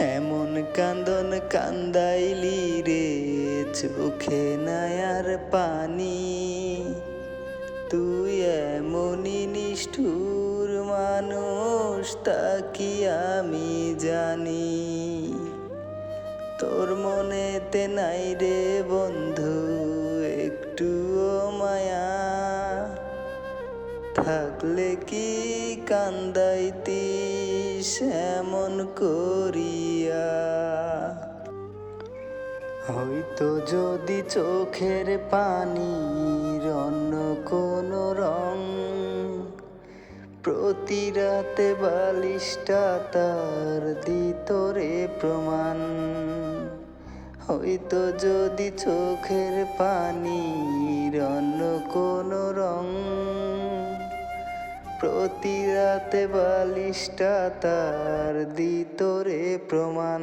এমন কান্দন কান্দাইলি রে, চোখে নাই আর পানি। তুই এমনই নিষ্ঠুর মানুষ, তা কি আমি জানি। তোর মনেতে নাই রে বন্ধু একটুও মায়া, থাকলে কি কান্দাইতিস এমন করিয়া। হয়তো যদি চোখের পানির অন্য কোনো রং, প্রতি রাতে বালিশটা তার দিত রে প্রমাণ। হয়তো যদি চোখের পানির অন্য কোনো রং, প্রতি রাতে বালিশটা তার দিত রে প্রমাণ।